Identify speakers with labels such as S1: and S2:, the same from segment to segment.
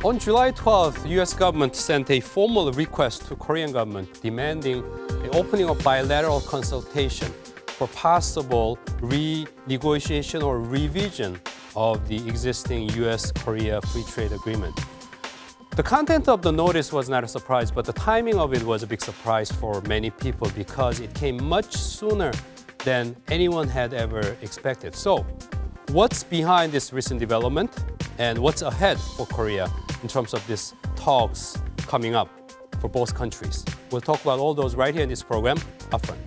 S1: On July 12th, the U.S. government sent a formal request to Korean government demanding the opening of bilateral consultation for possible renegotiation or revision of the existing U.S.-Korea free trade agreement. The content of the notice was not a surprise, but the timing of it was a big surprise for many people because it came much sooner than anyone had ever expected. So, what's behind this recent development and what's ahead for Korea in terms of these talks coming up for both countries? We'll talk about all those right here in this program, Upfront.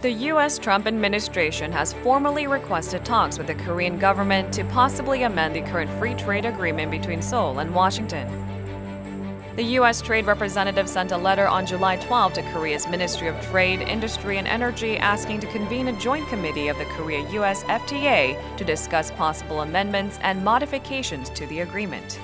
S2: The U.S. Trump administration has formally requested talks with the Korean government to possibly amend the current free trade agreement between Seoul and Washington. The U.S. Trade Representative sent a letter on July 12 to Korea's Ministry of Trade, Industry and Energy asking to convene a joint committee of the Korea-U.S. FTA to discuss possible amendments and modifications to the agreement.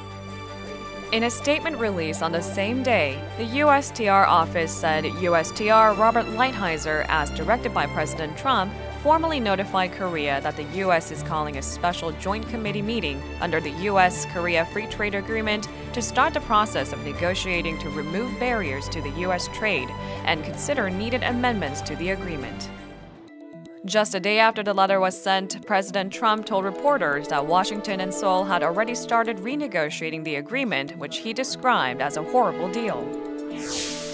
S2: In a statement released on the same day, the USTR office said USTR Robert Lighthizer, as directed by President Trump, formally notified Korea that the U.S. is calling a special joint committee meeting under the U.S.-Korea Free Trade Agreement to start the process of negotiating to remove barriers to the U.S. trade and consider needed amendments to the agreement. Just a day after the letter was sent, President Trump told reporters that Washington and Seoul had already started renegotiating the agreement, which he described as a horrible deal.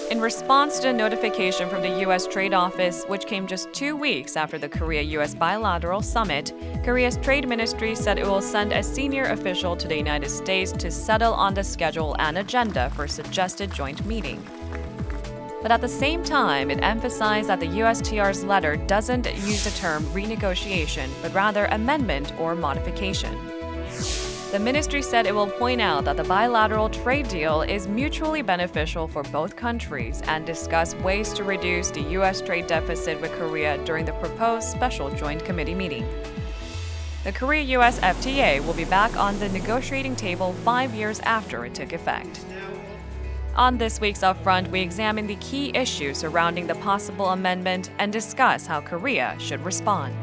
S2: In response to a notification from the U.S. Trade Office, which came just 2 weeks after the Korea-U.S. bilateral summit, Korea's Trade Ministry said it will send a senior official to the United States to settle on the schedule and agenda for a suggested joint meeting. But at the same time, it emphasized that the USTR's letter doesn't use the term renegotiation, but rather amendment or modification. The ministry said it will point out that the bilateral trade deal is mutually beneficial for both countries and discuss ways to reduce the U.S. trade deficit with Korea during the proposed special joint committee meeting. The Korea-U.S. FTA will be back on the negotiating table 5 years after it took effect. On this week's Upfront, we examine the key issues surrounding the possible amendment and discuss how Korea should respond.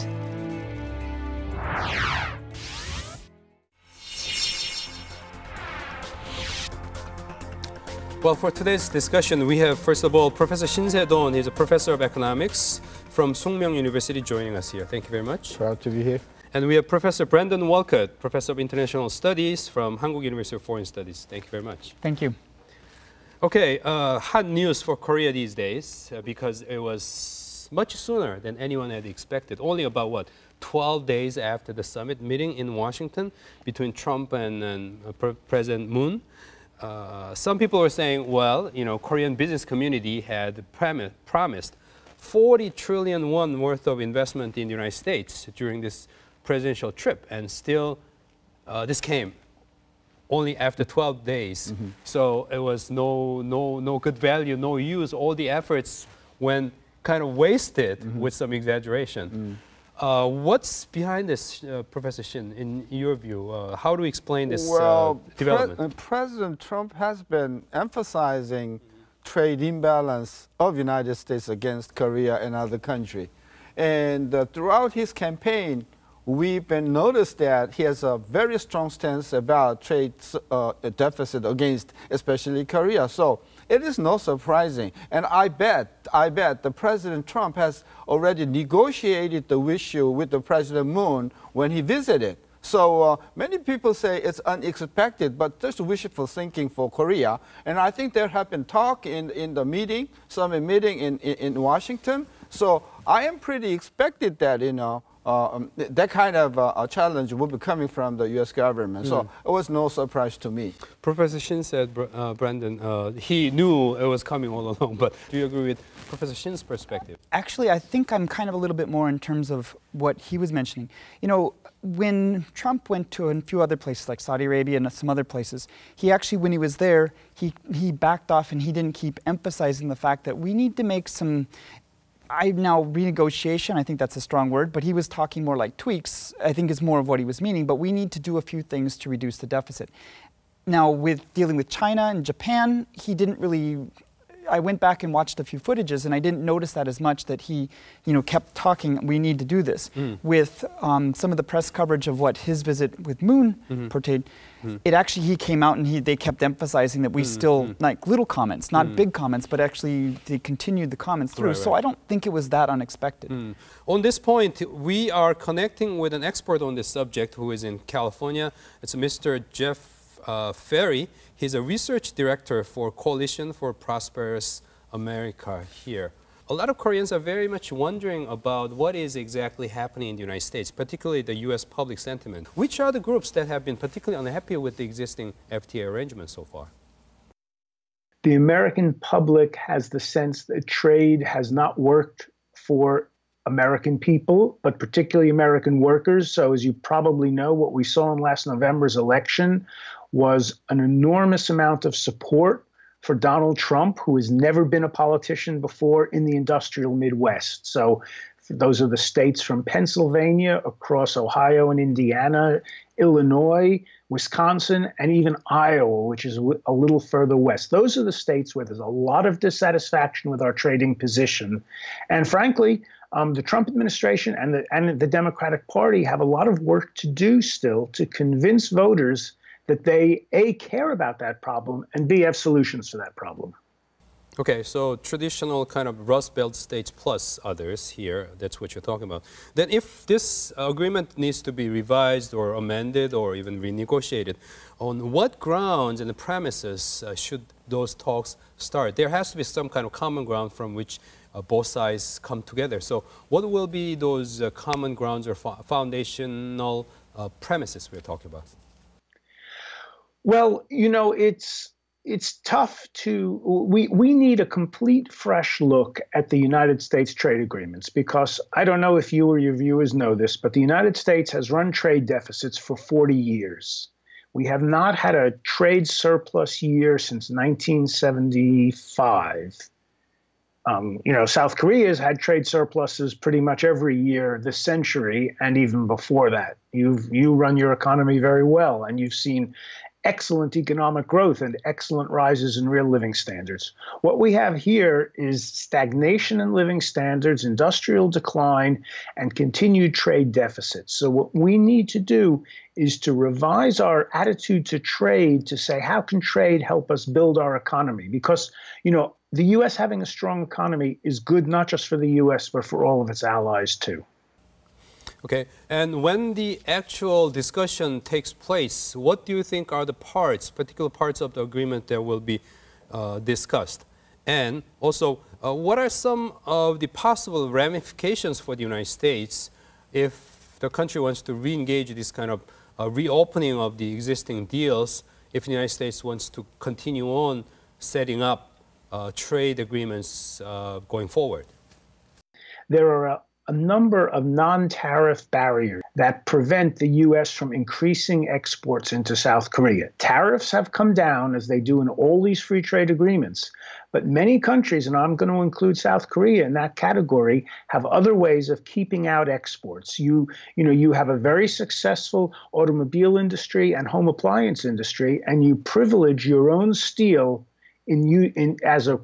S1: Well, for today's discussion, we have, first of all, Professor Shin Se-don. He's a professor of economics from Sookmyung University joining us here. Thank you very much.
S3: Proud to be here.
S1: And we have Professor Brandon Walcutt, professor of international studies from Hankuk University of Foreign Studies. Thank you very much.
S4: Thank you.
S1: Okay, hot news for Korea these days because it was much sooner than anyone had expected. Only about, 12 days after the summit meeting in Washington between Trump and President Moon. Some people were saying, well, Korean business community had promised 40 trillion won worth of investment in the United States during this presidential trip, and still this came only after 12 days. Mm-hmm. So it was no good value, no use. All the efforts went kind of wasted with some exaggeration. What's behind this, Professor Shin, in your view? How do we explain this development?
S3: President Trump has been emphasizing trade imbalance of United States against Korea and other countries. And throughout his campaign, we've been noticed that he has a very strong stance about trade deficit against especially Korea. So it is not surprising. And I bet the President Trump has already negotiated the issue with the President Moon when he visited. So many people say it's unexpected, but there's wishful thinking for Korea. And I think there have been talk in the meeting, summit meeting in Washington. So I am pretty expected that, that kind of a challenge will be coming from the U.S. government. So it was no surprise to me.
S1: Professor Shin said, Brandon, he knew it was coming all along, but do you agree with Professor Shin's perspective?
S4: Actually, I think I'm kind of a little bit more in terms of what he was mentioning. When Trump went to a few other places like Saudi Arabia and some other places, he actually, when he was there, he backed off and he didn't keep emphasizing the fact that we need to make some renegotiation, I think that's a strong word, but he was talking more like tweaks, I think is more of what he was meaning, but we need to do a few things to reduce the deficit. Now, with dealing with China and Japan, he didn't really I went back and watched a few footages, and I didn't notice that as much, that he, kept talking, we need to do this. With some of the press coverage of what his visit with Moon portrayed, it actually, he came out and they kept emphasizing that we still, like little comments, not big comments, but actually they continued the comments through. So I don't think it was that unexpected.
S1: On this point, we are connecting with an expert on this subject who is in California. It's Mr. Jeff Ferry. He's a research director for Coalition for Prosperous America here. A lot of Koreans are very much wondering about what is exactly happening in the United States, particularly the U.S. public sentiment. Which are the groups that have been particularly unhappy with the existing FTA arrangement so far?
S5: The American public has the sense that trade has not worked for American people, but particularly American workers. So as you probably know, what we saw in last November's election was an enormous amount of support for Donald Trump, who has never been a politician before in the industrial Midwest. So those are the states from Pennsylvania across Ohio and Indiana, Illinois, Wisconsin, and even Iowa, which is a little further west. Those are the states where there's a lot of dissatisfaction with our trading position. And frankly, the Trump administration and the Democratic Party have a lot of work to do still to convince voters that they, A, care about that problem, and B, have solutions to that problem.
S1: Okay, so traditional kind of Rust Belt states plus others here, that's what you're talking about. Then if this agreement needs to be revised or amended or even renegotiated, on what grounds and the premises should those talks start? There has to be some kind of common ground from which both sides come together. So what will be those common grounds or foundational premises we're talking about?
S5: Well, it's tough to, we need a complete fresh look at the United States trade agreements, because I don't know if you or your viewers know this, but the United States has run trade deficits for 40 years. We have not had a trade surplus year since 1975. South Korea has had trade surpluses pretty much every year this century, and even before that. You run your economy very well, and you've seen excellent economic growth and excellent rises in real living standards. What we have here is stagnation in living standards, industrial decline, and continued trade deficits. So what we need to do is to revise our attitude to trade, to say, how can trade help us build our economy? Because, the U.S. having a strong economy is good not just for the U.S., but for all of its allies too.
S1: Okay, and when the actual discussion takes place, what do you think are the particular parts of the agreement that will be discussed? And also, what are some of the possible ramifications for the United States if the country wants to re-engage this kind of reopening of the existing deals, if the United States wants to continue on setting up trade agreements going forward?
S5: There are a number of non-tariff barriers that prevent the U.S. from increasing exports into South Korea. Tariffs have come down, as they do in all these free trade agreements, but many countries, and I'm going to include South Korea in that category, have other ways of keeping out exports. You have a very successful automobile industry and home appliance industry, and you privilege your own steel as a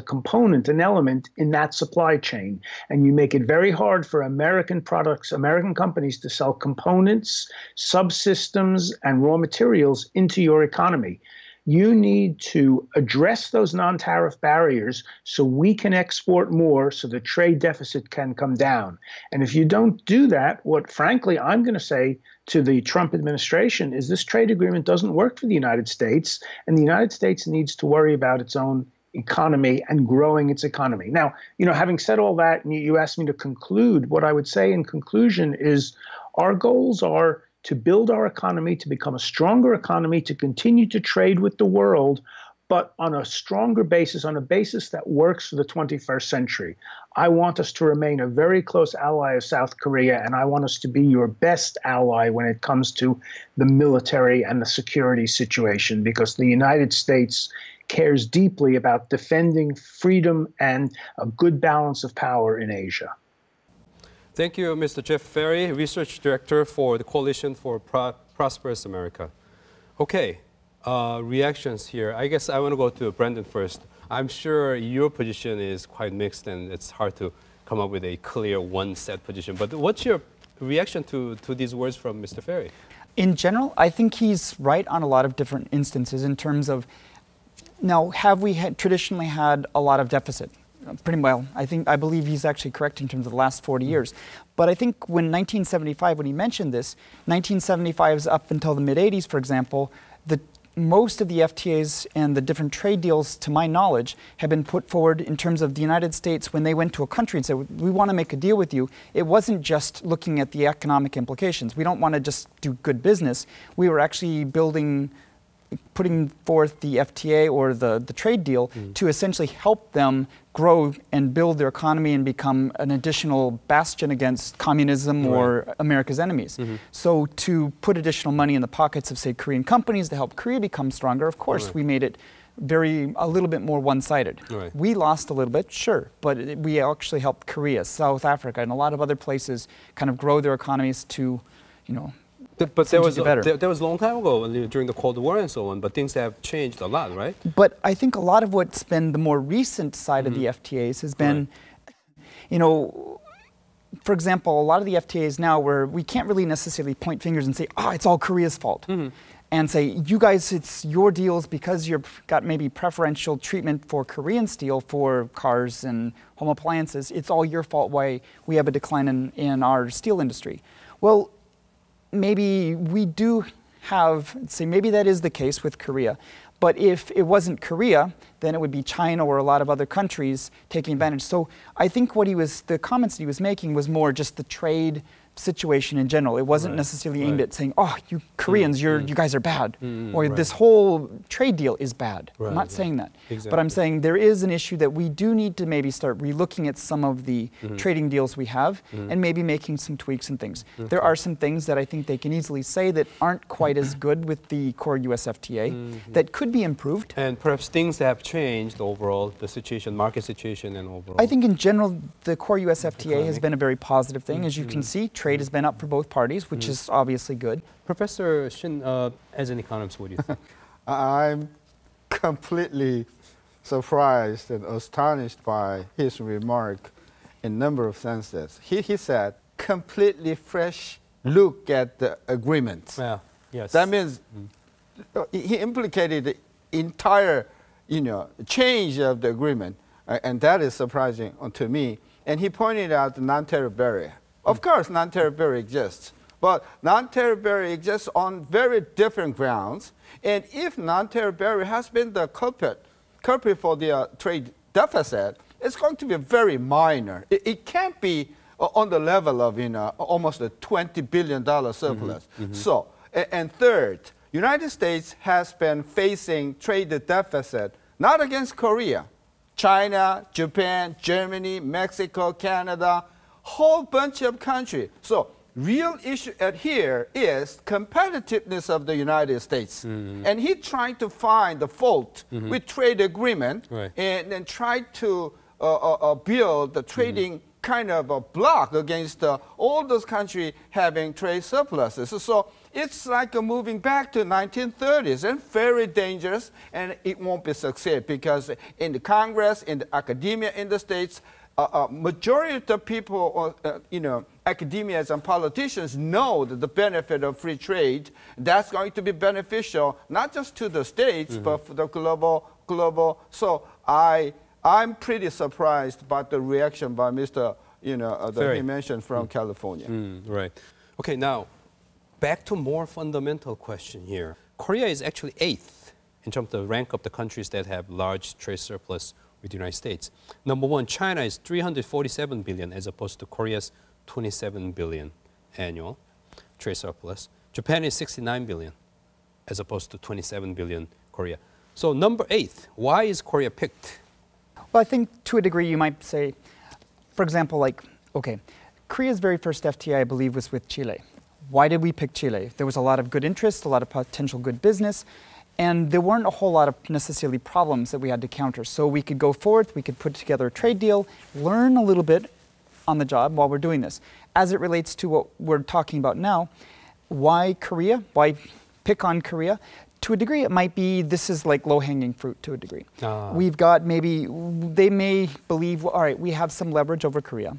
S5: component, an element in that supply chain. And you make it very hard for American companies to sell components, subsystems, and raw materials into your economy. You need to address those non-tariff barriers so we can export more, so the trade deficit can come down. And if you don't do that, what frankly I'm going to say to the Trump administration is this trade agreement doesn't work for the United States, and the United States needs to worry about its own economy and growing its economy. Now, having said all that, and you asked me to conclude, what I would say in conclusion is our goals are to build our economy, to become a stronger economy, to continue to trade with the world, but on a stronger basis, on a basis that works for the 21st century. I want us to remain a very close ally of South Korea, and I want us to be your best ally when it comes to the military and the security situation, because the United States cares deeply about defending freedom and a good balance of power in Asia.
S1: Thank you, Mr. Jeff Ferry, Research Director for the Coalition for Prosperous America. Okay, reactions here. I guess I want to go to Brandon first. I'm sure your position is quite mixed and it's hard to come up with a clear one-set position. But what's your reaction to these words from Mr. Ferry?
S4: In general, I think he's right on a lot of different instances in terms of, now, have we traditionally had a lot of deficit? Pretty well. I believe he's actually correct in terms of the last 40 years. But I think when 1975, when he mentioned this, 1975 up until the mid-80s, for example, most of the FTAs and the different trade deals, to my knowledge, have been put forward in terms of the United States when they went to a country and said, we want to make a deal with you. It wasn't just looking at the economic implications. We don't want to just do good business. We were actually putting forth the FTA or the trade deal to essentially help them grow and build their economy and become an additional bastion against communism or America's enemies. So to put additional money in the pockets of, say, Korean companies to help Korea become stronger, of course, we made it a little bit more one-sided. We lost a little bit, sure, but we actually helped Korea, South Africa, and a lot of other places kind of grow their economies to,
S1: But there was a long time ago during the Cold War and so on, but things have changed a lot, right?
S4: But I think a lot of what's been the more recent side of the FTAs has been, for example, a lot of the FTAs now where we can't really necessarily point fingers and say, it's all Korea's fault. And say, you guys, it's your deals because you've got maybe preferential treatment for Korean steel for cars and home appliances. It's all your fault why we have a decline in our steel industry. Well, maybe we do have, maybe that is the case with Korea. But if it wasn't Korea, then it would be China or a lot of other countries taking advantage. So I think the comments that he was making was more just the trade situation in general. It wasn't necessarily aimed at saying, you Koreans, you guys are bad, or this whole trade deal is bad. I'm not saying that. But I'm saying there is an issue that we do need to maybe start relooking at some of the trading deals we have and maybe making some tweaks and things. There are some things that I think they can easily say that aren't quite as good with the KORU-U.S. FTA that could be improved.
S1: And perhaps things have changed overall, the situation, market situation and overall.
S4: I think in general, the KORU-U.S. FTA has been a very positive thing. As you can see, trade has been up for both parties, which is obviously good.
S1: Professor Shin, as an economist, what do you think?
S3: I'm completely surprised and astonished by his remark in a number of senses. He said, completely fresh look at the agreements. That means he implicated the entire change of the agreement, and that is surprising to me. And he pointed out the non-tariff barrier. Of course, non-tariff barrier exists, but non-tariff barrier exists on very different grounds. And if non-tariff barrier has been the culprit for the trade deficit, it's going to be very minor. It can't be on the level of almost a $20 billion surplus. So, and third, United States has been facing trade deficit not against Korea, China, Japan, Germany, Mexico, Canada, whole bunch of countries. So real issue at here is competitiveness of the United States. And he tried to find the fault with trade agreement and then tried to build the trading kind of a block against all those countries having trade surpluses. So it's like moving back to 1930s and very dangerous, and it won't be succeed because in the Congress, in the academia in the States, majority of the people, academians and politicians know that the benefit of free trade, that's going to be beneficial, not just to the States, but for the global. So I'm pretty surprised by the reaction by Mr. That he mentioned from California.
S1: Right. Okay, now, back to more fundamental question here. Korea is actually 8th in terms of the rank of the countries that have large trade surplus with the United States. Number 1, China is 347 billion as opposed to Korea's 27 billion annual trade surplus. Japan is 69 billion as opposed to 27 billion Korea. So number 8, why is Korea picked?
S4: Well, I think to a degree you might say, for example, Korea's very first FTA, I believe, was with Chile. Why did we pick Chile? There was a lot of good interest, a lot of potential good business, and there weren't a whole lot of necessarily problems that we had to counter. So we could go forth, we could put together a trade deal, learn a little bit on the job while we're doing this. As it relates to what we're talking about now, why Korea? Why pick on Korea? to a degree, it might be this is like low-hanging fruit to a degree. We've got maybe, they may believe, well, all right, we have some leverage over Korea.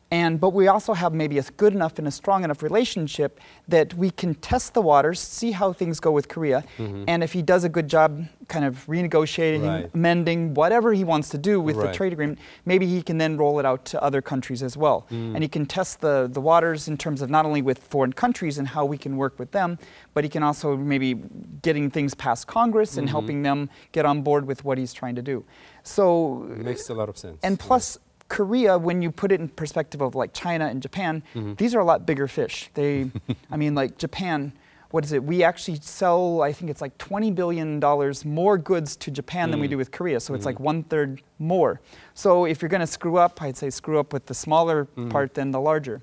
S4: But we also have maybe a good enough and a strong enough relationship that we can test the waters, see how things go with Korea, and if he does a good job kind of renegotiating, amending, whatever he wants to do with the trade agreement, maybe he can then roll it out to other countries as well. And he can test the waters in terms of not only with foreign countries and how we can work with them, but he can also maybe getting things past Congress and helping them get on board with what he's trying to do. So
S1: it makes a lot of sense.
S4: And plus, Korea, when you put it in perspective of like China and Japan, these are a lot bigger fish. They, I mean, like Japan, what is it? We actually sell, I think it's like $20 billion more goods to Japan than we do with Korea. So it's like 1/3 more. So if you're going to screw up, I'd say screw up with the smaller part than the larger.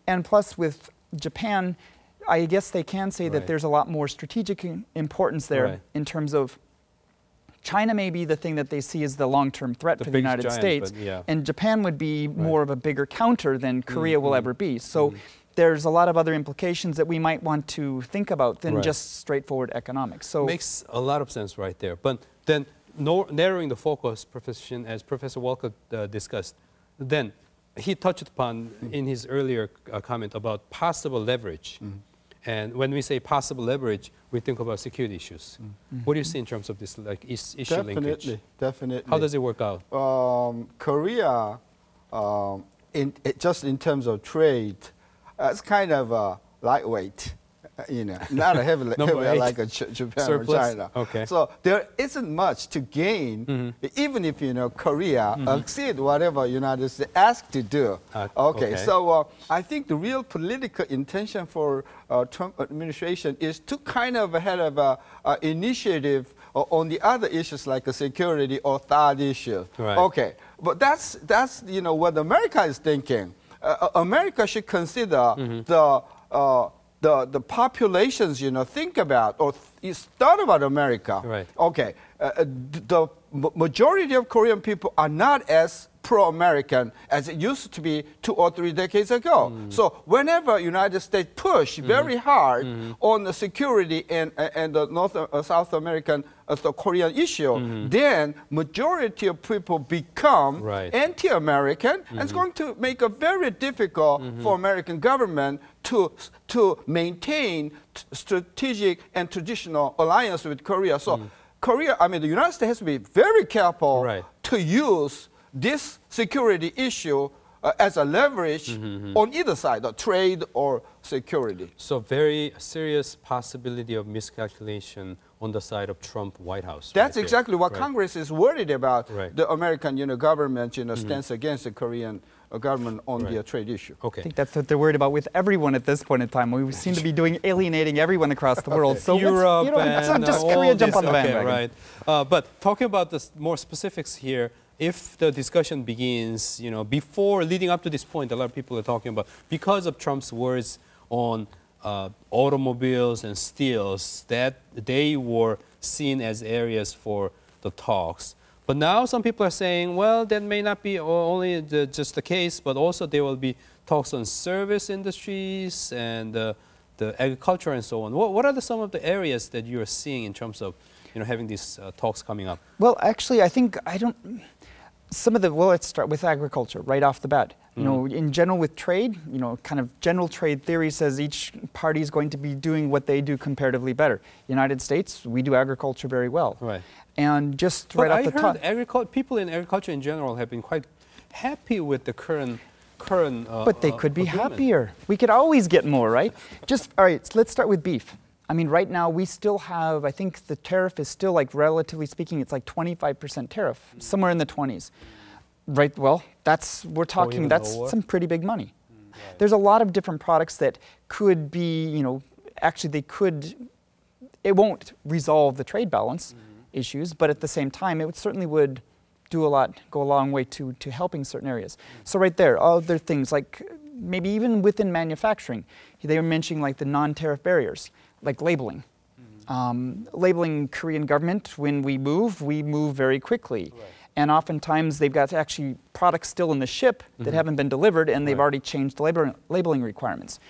S4: And plus with Japan, I guess they can say that there's a lot more strategic importance there in terms of China may be the thing that they see as the long-term threat for the United States, and Japan would be more of a bigger counter than Korea will ever be. So there's a lot of other implications that we might want to think about than just straightforward economics. So
S1: makes a lot of sense right there. But then narrowing the focus, as Professor Walcutt discussed, then he touched upon in his earlier comment about possible leverage. And when we say possible leverage, we think about security issues. What do you see in terms of this like issue linkage?
S3: Definitely.
S1: How does it work out?
S3: Korea, just in terms of trade, it's kind of lightweight. Not a heavy like a Japan
S1: Surplus?
S3: or China.
S1: Okay.
S3: So there isn't much to gain, even if Korea exceed whatever United States asked to do. Okay. So I think the real political intention for Trump administration is to kind of have an initiative on the other issues like security or third issue. Okay. But that's what America is thinking. America should consider the populations, think about or thought about America. Okay, the majority of Korean people are not as pro-American as it used to be 2 or 3 decades ago. So whenever United States push very hard on the security and the South American, the Korean issue, then majority of people become anti-American, and it's going to make it very difficult for American government to maintain strategic and traditional alliance with Korea. So Korea, the United States has to be very careful to use this security issue as a leverage on either side, trade or security.
S1: So very serious possibility of miscalculation on the side of Trump White House.
S3: That's exactly what Congress is worried about. The American government stance against the Korean government on the trade issue.
S4: I think that's what they're worried about with everyone at this point in time. We seem to be alienating everyone across the world. So
S1: Europe
S4: let's not just Korea jump on the bandwagon.
S1: But talking about the more specifics here, if the discussion begins, before leading up to this point, a lot of people are talking about, because of Trump's words on automobiles and steels, that they were seen as areas for the talks. But now some people are saying, well, that may not be only just the case, but also there will be talks on service industries and the agriculture and so on. What are some of the areas that you are seeing in terms of having these talks coming up?
S4: Well, actually, I think let's start with agriculture right off the bat. In general with trade, kind of general trade theory says each party is going to be doing what they do comparatively better. United States, we do agriculture very well. And just right off the top,
S1: people in agriculture in general have been quite happy with the current.
S4: But they could be happier. We could always get more, right? All right. So let's start with beef. Right now we still have, I think the tariff is still relatively speaking, it's 25% tariff, somewhere in the 20s. Right, well, that's some pretty big money. There's a lot of different products that could be, actually it won't resolve the trade balance issues, but at the same time, it certainly would go a long way to helping certain areas. So right there, other things like maybe even within manufacturing, they were mentioning the non-tariff barriers. Like labeling. Labeling Korean government, when we move very quickly. And oftentimes they've got actually products still in the ship that haven't been delivered, and they've already changed the labeling requirements.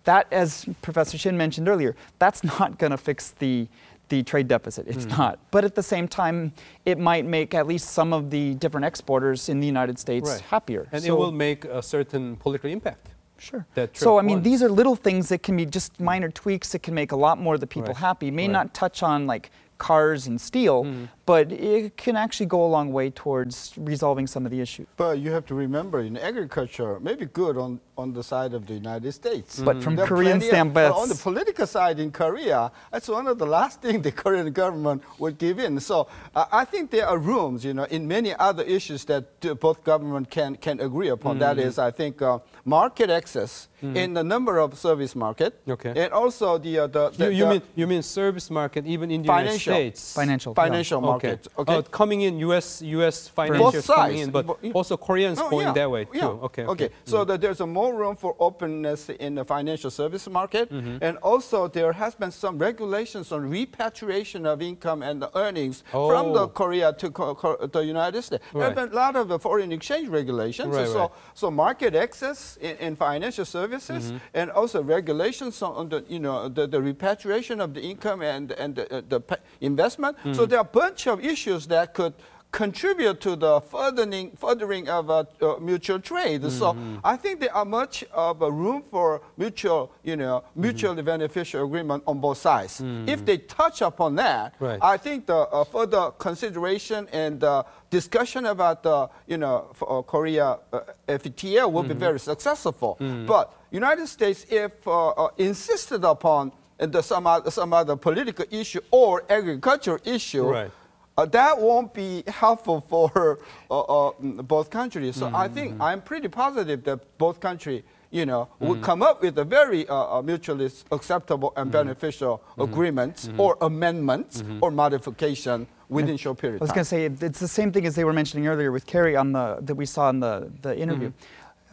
S4: That, as Professor Shin mentioned earlier, that's not going to fix the the trade deficit. It's not. But at the same time, it might make at least some of the different exporters in the United States happier.
S1: And it will make a certain political impact.
S4: Sure.
S1: So,
S4: I mean, these are little things that can be just minor tweaks that can make a lot more of the people happy. It may not touch on like cars and steel, but it can actually go a long way towards resolving some of the issues.
S3: But you have to remember, in agriculture, maybe good on the side of the United States.
S4: But from Korean standpoint,
S3: on the political side in Korea, that's one of the last things the Korean government would give in. So I think there are rooms, you know, in many other issues that both government can agree upon. That is, I think, market access in the number of service market, and also
S1: you mean service market even in the United States?
S3: Financial market. Okay.
S1: Coming in U.S. financials coming in, but also Koreans going that way too.
S3: Okay. So that there's a more room for openness in the financial service market, and also there has been some regulations on repatriation of income and the earnings from the Korea to the United States. There have been a lot of foreign exchange regulations. So market access in financial services, and also regulations on the repatriation of the income and the investment. So there are a bunch of issues that could contribute to the furthering of mutual trade. So I think there are much of a room for mutually beneficial agreement on both sides. If they touch upon that, I think the further consideration and discussion about the Korea FTA will be very successful. But United States, if insisted upon some other political issue or agricultural issue, that won't be helpful for both countries. So I think I'm pretty positive that both countries, would come up with a very mutually acceptable and beneficial agreements or amendments or modification within short period of time.
S4: I was going to say, it's the same thing as they were mentioning earlier with Kerry that we saw in the interview.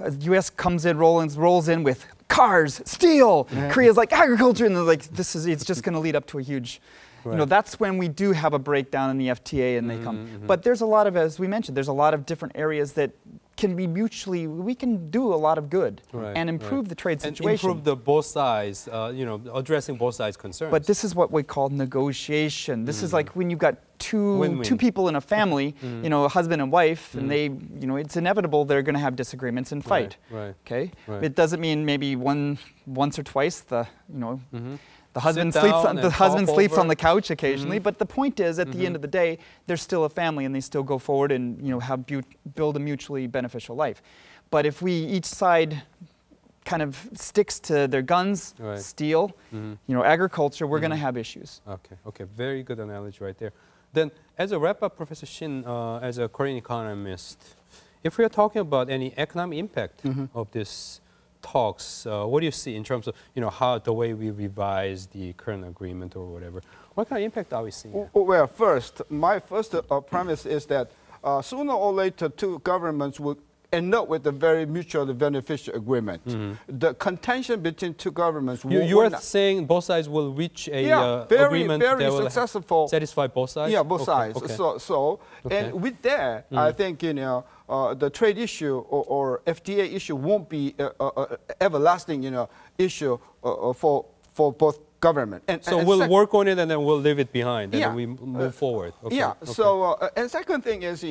S4: The U.S. comes in, rolls in with cars, steel. Korea's like agriculture, and they're like, it's just going to lead up to a huge. That's when we do have a breakdown in the FTA and they come. But there's a lot of, as we mentioned, there's a lot of different areas that can be we can do a lot of good and improve the trade situation.
S1: And improve the both sides, addressing both sides' concerns.
S4: But this is what we call negotiation. This is like when you've got two people in a family, a husband and wife, and they, it's inevitable they're going to have disagreements and fight. Okay? It doesn't mean maybe once or twice the husband sleeps on the couch occasionally, but the point is, at the end of the day, they're still a family and they still go forward and build a mutually beneficial life. But if each side kind of sticks to their guns, steel, agriculture, we're going to have issues.
S1: Okay, very good analogy right there. Then, as a wrap-up, Professor Shin, as a Korean economist, if we are talking about any economic impact of this talks, what do you see in terms of how the way we revise the current agreement or whatever? What kind of impact are we seeing?
S3: Well, my first premise is that sooner or later, two governments will end up with a very mutually beneficial agreement. The contention between two governments.
S1: You are saying both sides will reach a agreement that will satisfy both sides.
S3: Yeah, both sides. And with that, I think the trade issue or FTA issue won't be everlasting issue for both government.
S1: So we'll work on it and then we'll leave it behind and then we move forward.
S3: So and second thing is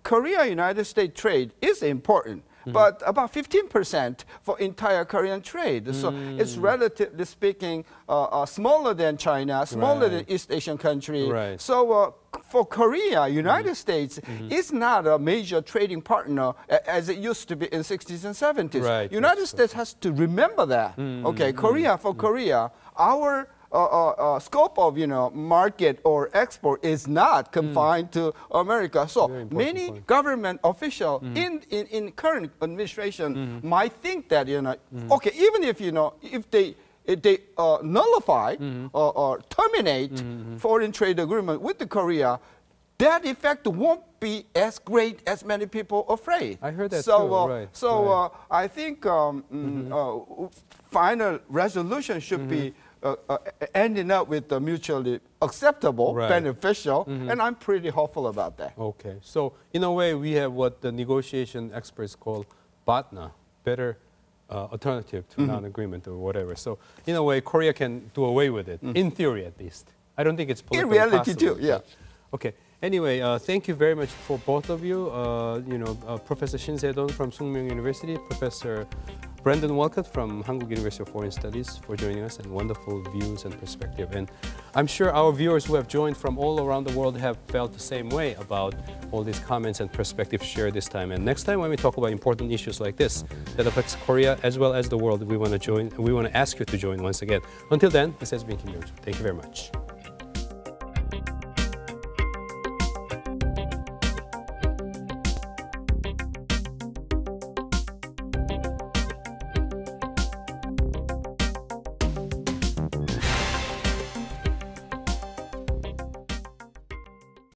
S3: Korea-United States trade is important. But about 15% for entire Korean trade. So it's relatively speaking smaller than China, smaller than East Asian country. So for Korea, United States is not a major trading partner as it used to be in 60s and 70s. United States has to remember that. For Korea, our scope of market or export is not confined to America. So many government officials in current administration might think that even if they nullify or terminate foreign trade agreement with the Korea, that effect won't be as great as many people are afraid.
S1: I heard that too.
S3: I think final resolution should be ending up with the mutually acceptable, beneficial, and I'm pretty hopeful about that.
S1: Okay, so in a way we have what the negotiation experts call BATNA, better alternative to non-agreement or whatever. So in a way Korea can do away with it, in theory at least. I don't think it's politically
S3: in reality
S1: possible.
S3: too, yeah.
S1: Okay. Anyway, thank you very much for both of you. Professor Shin Se-don from Sookmyung University, Professor Brandon Walcutt from Hankuk University of Foreign Studies for joining us, and wonderful views and perspective. And I'm sure our viewers who have joined from all around the world have felt the same way about all these comments and perspectives shared this time. And next time when we talk about important issues like this that affects Korea as well as the world, we want to ask you to join once again. Until then, this has been Kim Yong-chul. Thank you very much.